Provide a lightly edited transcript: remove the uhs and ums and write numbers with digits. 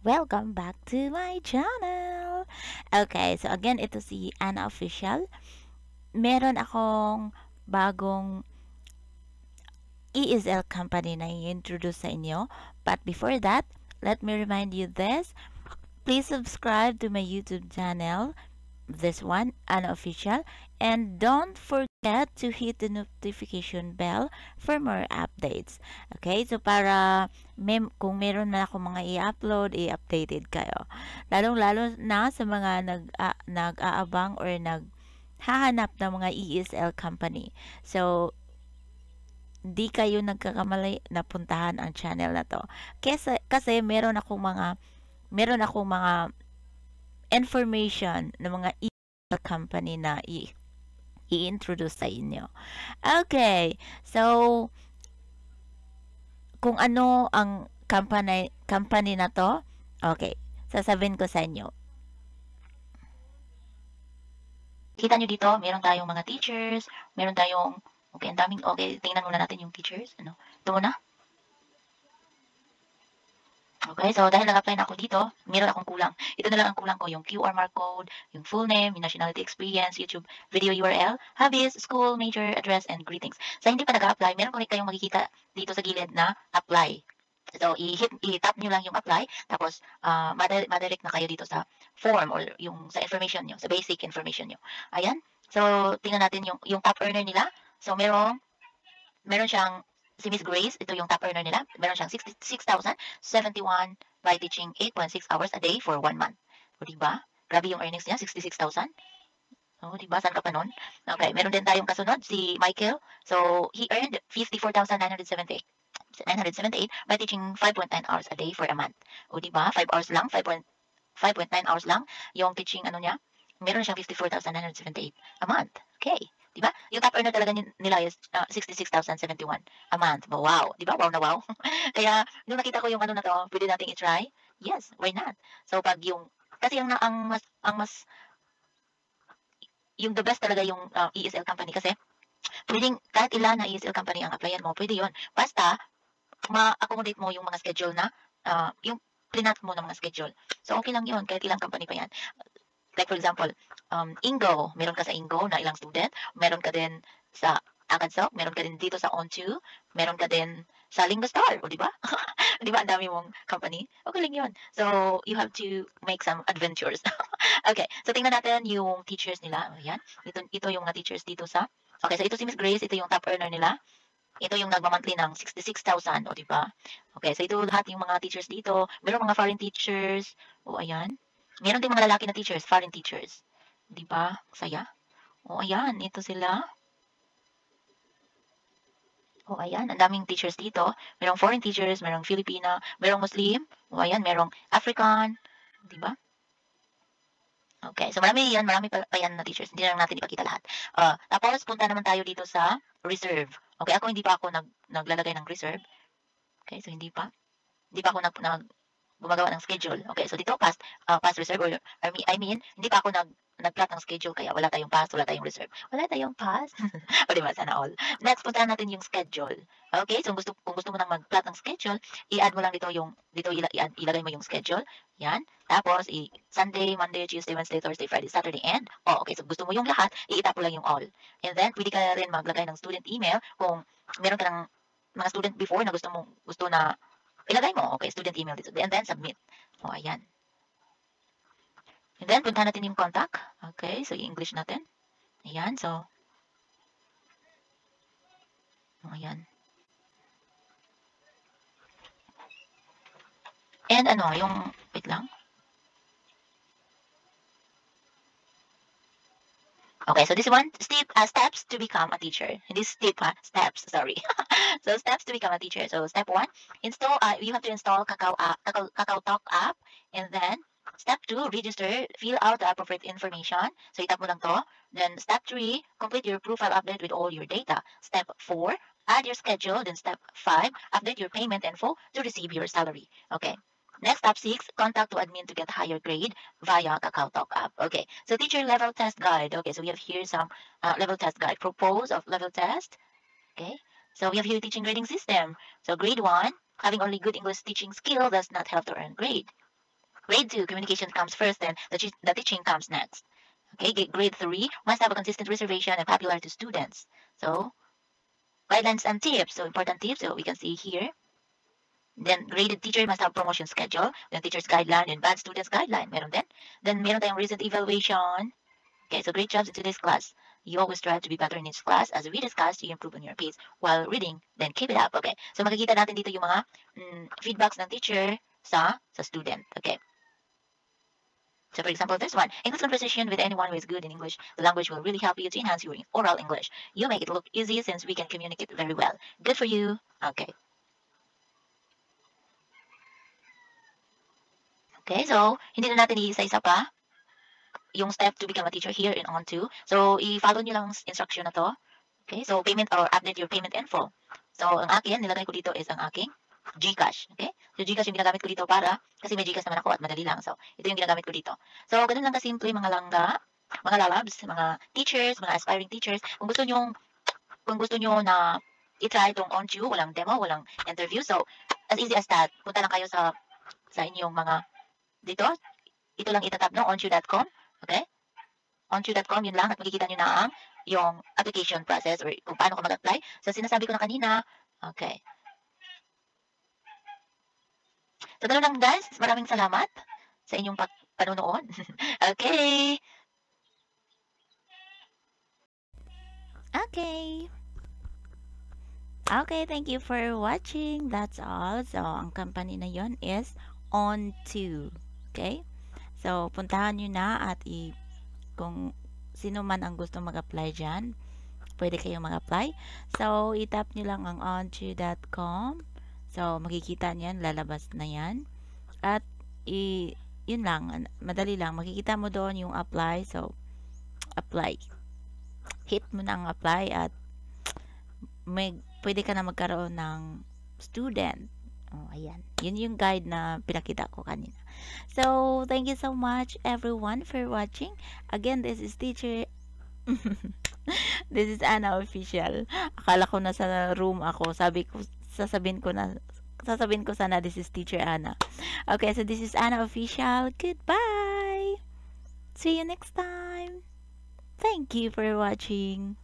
Welcome back to my channel! Okay, so again, ito si Anna Official. Meron akong bagong ESL company na i-introduce sa inyo. But before that, let me remind you this. Please subscribe to my YouTube channel, this one, Unofficial, and don't forget to hit the notification bell for more updates. Okay, so para kung meron man ako mga i-upload, i-updated kayo. Lalong-lalo na sa mga nag-aabang or naghahanap ng mga ESL company. So, di kayo nagkakamali na puntahan ang channel na to. Kasi meron akong mga information ng mga company na i-introduce sa inyo. Okay, so kung ano ang company na to, okay, sasabihin ko sa inyo. Kita nyo dito, meron tayong mga teachers, meron tayong, okay, ang daming, okay, tingnan muna natin yung teachers, ano, ito muna. Okay, so dahil nag-apply na ako dito, meron akong kulang. Ito na lang ang kulang ko, yung QR mark code, yung full name, yung nationality experience, YouTube video URL, hobbies, school, major, address, and greetings. Sa hindi pa nag-apply, meron ko rin kayong makikita dito sa gilid na apply. So, i-tap nyo lang yung apply, tapos madirect na kayo dito sa form or yung sa information nyo, sa basic information nyo. Ayan. So, tingnan natin yung top earner nila. So, meron siyang si Miss Grace, ito yung top earner nila. Meron siyang 66,071 by teaching 8.6 hours a day for 1 month. O diba? Grabe yung earnings niya, 66,000. O diba? Saan ka pa nun? Okay, meron din tayong kasunod, si Michael. So, he earned 54,978 by teaching 5.9 hours a day for a month. O diba? 5 hours lang, 5.9 hours lang yung teaching ano niya. Meron siyang 54,978 a month. Okay. Diba? Yung top earner talaga nila is 66,071 a month. Wow. Diba? Wow na wow. Kaya, nung nakita ko yung ano na to, pwede nating i-try. Yes, why not? So, pag yung, kasi yung the best talaga yung ESL company kasi, pwedeng kahit ilan na ESL company ang applyan mo, pwede yon. Basta, ma-accommodate mo yung mga schedule na, yung plinat mo ng mga schedule. So, okay lang yun, kahit ilang company pa yan. Like for example, Ingo, meron ka sa Ingo na ilang student, meron ka din sa Akadsok, meron ka din dito sa On2, meron ka din sa Linggo Star, o di ba? Di ba, ang dami mong company? Okay lang yun. So, you have to make some adventures. Okay, so tingnan natin yung teachers nila. Ayan, ito yung mga teachers dito sa, okay, so ito si Miss Grace, ito yung top earner nila. Ito yung nagma-monthly ng 66,000, o di ba? Okay, so ito lahat yung mga teachers dito. Meron mga foreign teachers. O ayan. Meron din mga lalaki na teachers, foreign teachers. Di ba? Saya. O ayan, ito sila. O ayan, ang daming teachers dito. Merong foreign teachers, merong Filipina, merong Muslim. O ayan, merong African. Di ba? Okay, so marami pa yan na teachers. Hindi na lang natin ipakita lahat. Tapos, punta naman tayo dito sa reserve. Okay, ako hindi pa ako naglalagay ng reserve. Okay, so hindi pa. Hindi pa ako gumagawa ng schedule. Okay, so dito past reserve or I mean, hindi pa ako nag-plot ng schedule kaya wala tayong past, wala tayong reserve. Wala tayong past. O diba, sana all. Next, puntahan natin yung schedule. Okay, so kung gusto mo nang mag-plot ng schedule, i-add mo lang ilagay mo yung schedule. Yan. Tapos, Sunday, Monday, Tuesday, Wednesday, Thursday, Friday, Saturday, and, okay, so gusto mo yung lahat, i-tap mo lang yung all. And then, pwede ka rin maglagay ng student email kung meron ka ng mga student before na gusto na ilagay mo. Okay, student email dito. And then, submit. O, ayan. And then, punta natin yung contact. Okay, so i-English natin. Ayan, so. O, ayan. And ano, wait lang. Okay, so this one, steps to become a teacher. This steps, sorry. So steps to become a teacher. So step one, you have to install Kakao Talk app. And then step two, register, fill out the appropriate information. So itap mo lang to. Then step three, complete your profile update with all your data. Step four, add your schedule. Then step five, update your payment info to receive your salary. Okay. Next, step 6, contact to admin to get higher grade via KakaoTalk app. Okay, so teacher level test guide. Okay, so we have here some level test guide. Propose of level test. Okay, so we have here teaching grading system. So grade 1, having only good English teaching skill does not help to earn grade. Grade 2, communication comes first, then the teaching comes next. Okay, grade 3 must have a consistent reservation and popular to students. So, guidelines and tips. So, important tips. So, we can see here. Then, graded teacher must have promotion schedule. Then, teacher's guideline and bad students guideline. Meron din. Then, meron tayong recent evaluation. Okay, so great jobs in today's class. You always strive to be better in each class. As we discussed, you improve on your pace while reading. Then, keep it up. Okay, so makikita natin dito yung mga feedbacks ng teacher sa student. Okay. So, for example, this one, English conversation with anyone who is good in English. The language will really help you to enhance your oral English. You make it look easy since we can communicate very well. Good for you. Okay. Okay, so, hindi na natin iisa-isa pa yung step to become a teacher here in On2. So, i-follow nyo lang instruction na to. Okay, so, payment or update your payment info. So, ang akin, nilagay ko dito is ang aking GCash. Okay? So, GCash yung ginagamit ko dito para, kasi may GCash naman ako at madali lang. So, ito yung ginagamit ko dito. So, ganun lang kasimple mga langga, mga lalabs, mga teachers, mga aspiring teachers. Kung gusto nyo na i-try itong OnTu, walang demo, walang interview. So, as easy as that, punta lang kayo sa inyong mga dito. Ito lang itatap, no? OnTu.com. Okay? OnTu.com, yun lang. At makikita nyo na yung application process or kung paano ka mag-apply. So, sinasabi ko na kanina. Okay. So, ganoon lang guys. Maraming salamat sa inyong panonood. Okay. Okay, thank you for watching. That's all. So, ang company na yon is On2. Okay? So, puntahan nyo na at kung sino man ang gusto mag-apply dyan, pwede kayong mag-apply. So, itap nyo lang ang onto.com. So, makikita niyan, lalabas na yan. At, yun lang, madali lang. Makikita mo doon yung apply. So, apply. Hit mo na ang apply at pwede ka na magkaroon ng student. Oh, ayan. Yun yung guide na pinakita ko kanina. So, thank you so much everyone for watching. Again, this is teacher this is Anna Official. Akala ko nasa room ako. Sasabihin ko sana this is teacher Anna. Okay, so this is Anna Official. Goodbye. See you next time. Thank you for watching.